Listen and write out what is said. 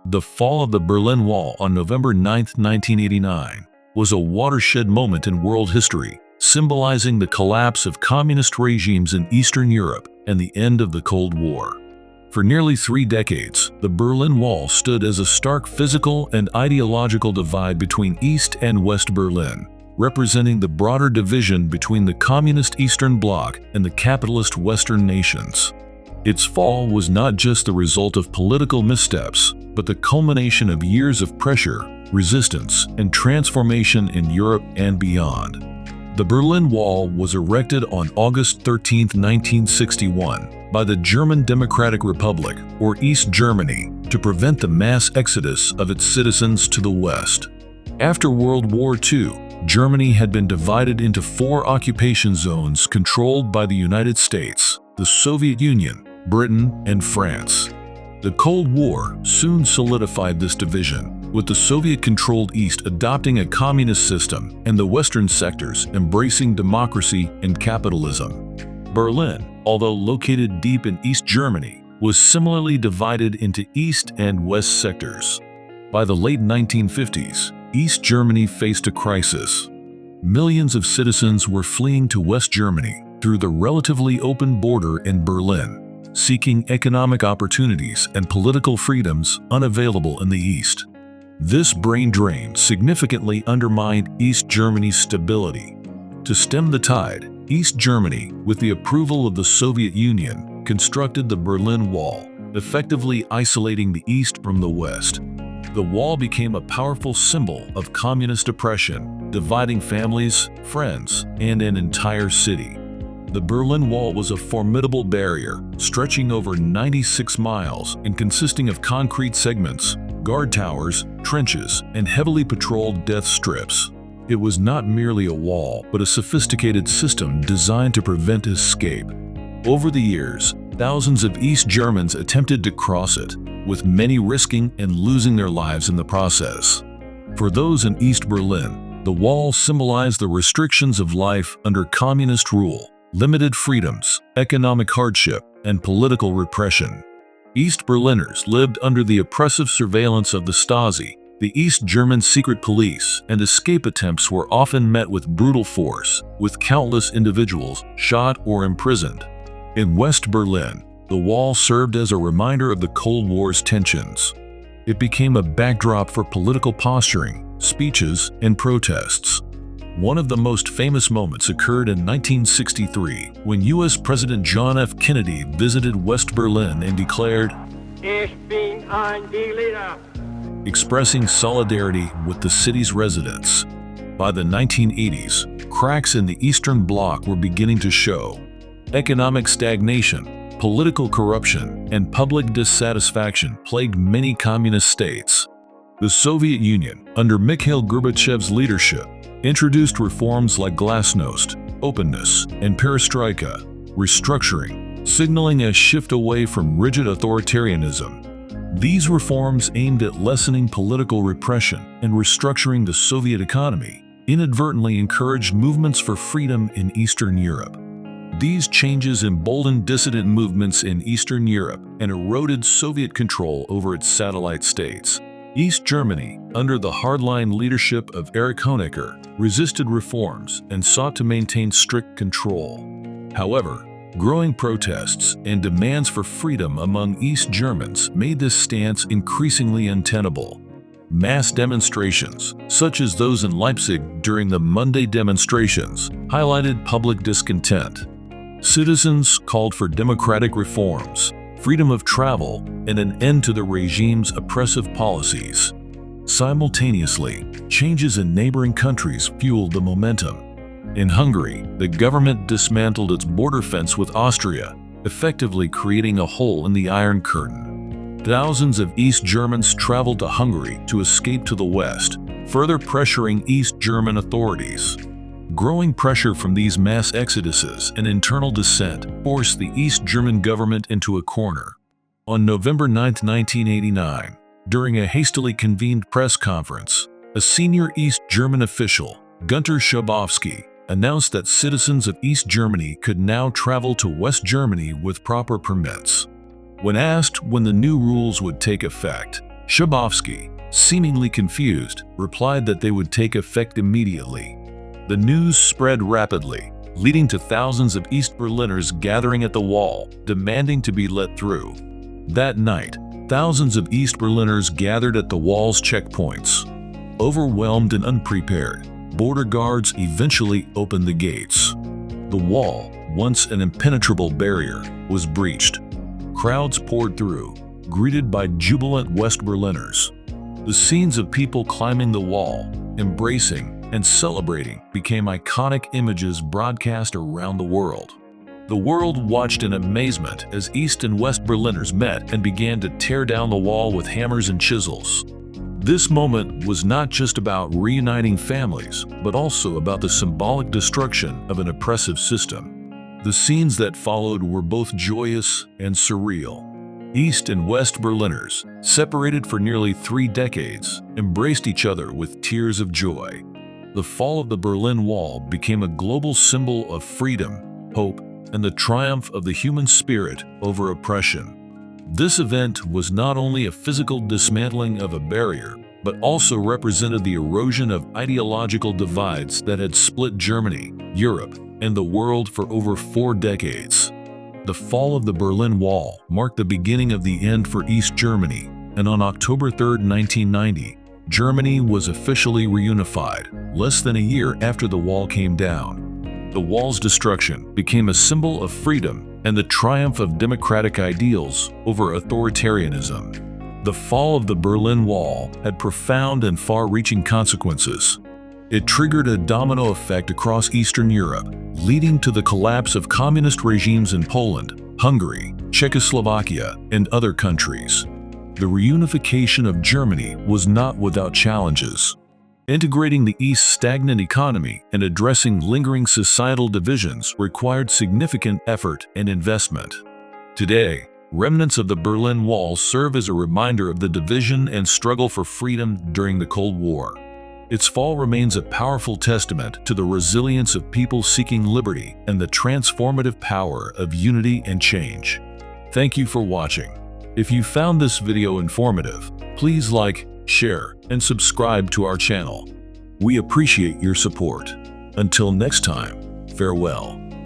The fall of the Berlin Wall on November 9, 1989, was a watershed moment in world history, symbolizing the collapse of communist regimes in Eastern Europe and the end of the Cold War. For nearly 3 decades, the Berlin Wall stood as a stark physical and ideological divide between East and West Berlin, representing the broader division between the communist Eastern Bloc and the capitalist Western nations. Its fall was not just the result of political missteps, but the culmination of years of pressure, resistance, and transformation in Europe and beyond. The Berlin Wall was erected on August 13, 1961, by the German Democratic Republic, or East Germany, to prevent the mass exodus of its citizens to the West. After World War II, Germany had been divided into 4 occupation zones controlled by the United States, the Soviet Union, Britain, and France. The Cold War soon solidified this division, with the Soviet-controlled East adopting a communist system and the Western sectors embracing democracy and capitalism. Berlin, although located deep in East Germany, was similarly divided into East and West sectors. By the late 1950s, East Germany faced a crisis. Millions of citizens were fleeing to West Germany through the relatively open border in Berlin, seeking economic opportunities and political freedoms unavailable in the East. This brain drain significantly undermined East Germany's stability. To stem the tide, East Germany, with the approval of the Soviet Union, constructed the Berlin Wall, effectively isolating the East from the West. The wall became a powerful symbol of communist oppression, dividing families, friends, and an entire city. The Berlin Wall was a formidable barrier, stretching over 96 miles and consisting of concrete segments, guard towers, trenches, and heavily patrolled death strips. It was not merely a wall, but a sophisticated system designed to prevent escape. Over the years, thousands of East Germans attempted to cross it, with many risking and losing their lives in the process. For those in East Berlin, the wall symbolized the restrictions of life under communist rule, limited freedoms, economic hardship, and political repression. East Berliners lived under the oppressive surveillance of the Stasi, the East German secret police, and escape attempts were often met with brutal force, with countless individuals shot or imprisoned. In West Berlin, the wall served as a reminder of the Cold War's tensions. It became a backdrop for political posturing, speeches, and protests. One of the most famous moments occurred in 1963 when U.S. President John F. Kennedy visited West Berlin and declared, "Ich bin ein Berliner," expressing solidarity with the city's residents. By the 1980s, cracks in the Eastern Bloc were beginning to show. Economic stagnation, political corruption, and public dissatisfaction plagued many communist states. The Soviet Union, under Mikhail Gorbachev's leadership, introduced reforms like glasnost, openness, and perestroika, restructuring, signaling a shift away from rigid authoritarianism. These reforms aimed at lessening political repression and restructuring the Soviet economy, inadvertently encouraged movements for freedom in Eastern Europe. These changes emboldened dissident movements in Eastern Europe and eroded Soviet control over its satellite states. East Germany, under the hardline leadership of Erich Honecker, resisted reforms and sought to maintain strict control. However, growing protests and demands for freedom among East Germans made this stance increasingly untenable. Mass demonstrations, such as those in Leipzig during the Monday demonstrations, highlighted public discontent. Citizens called for democratic reforms, freedom of travel, and an end to the regime's oppressive policies. Simultaneously, changes in neighboring countries fueled the momentum. In Hungary, the government dismantled its border fence with Austria, effectively creating a hole in the Iron Curtain. Thousands of East Germans traveled to Hungary to escape to the West, further pressuring East German authorities. Growing pressure from these mass exoduses and internal dissent forced the East German government into a corner. On November 9, 1989, during a hastily convened press conference, a senior East German official, Günter Schabowski, announced that citizens of East Germany could now travel to West Germany with proper permits. When asked when the new rules would take effect, Shabovsky, seemingly confused, replied that they would take effect immediately. The news spread rapidly, leading to thousands of East Berliners gathering at the wall, demanding to be let through. That night, thousands of East Berliners gathered at the wall's checkpoints. Overwhelmed and unprepared, border guards eventually opened the gates. The wall, once an impenetrable barrier, was breached. Crowds poured through, greeted by jubilant West Berliners. The scenes of people climbing the wall, embracing, and celebrating became iconic images broadcast around the world. The world watched in amazement as East and West Berliners met and began to tear down the wall with hammers and chisels. This moment was not just about reuniting families, but also about the symbolic destruction of an oppressive system. The scenes that followed were both joyous and surreal. East and West Berliners, separated for nearly 3 decades, embraced each other with tears of joy. The fall of the Berlin Wall became a global symbol of freedom, hope, and the triumph of the human spirit over oppression. This event was not only a physical dismantling of a barrier, but also represented the erosion of ideological divides that had split Germany, Europe, and the world for over 4 decades. The fall of the Berlin Wall marked the beginning of the end for East Germany, and on October 3, 1990, Germany was officially reunified, less than a year after the wall came down. The wall's destruction became a symbol of freedom and the triumph of democratic ideals over authoritarianism. The fall of the Berlin Wall had profound and far-reaching consequences. It triggered a domino effect across Eastern Europe, leading to the collapse of communist regimes in Poland, Hungary, Czechoslovakia, and other countries. The reunification of Germany was not without challenges. Integrating the East's stagnant economy and addressing lingering societal divisions required significant effort and investment. Today, remnants of the Berlin Wall serve as a reminder of the division and struggle for freedom during the Cold War. Its fall remains a powerful testament to the resilience of people seeking liberty and the transformative power of unity and change. Thank you for watching. If you found this video informative, please like, share, and subscribe to our channel. We appreciate your support. Until next time, farewell.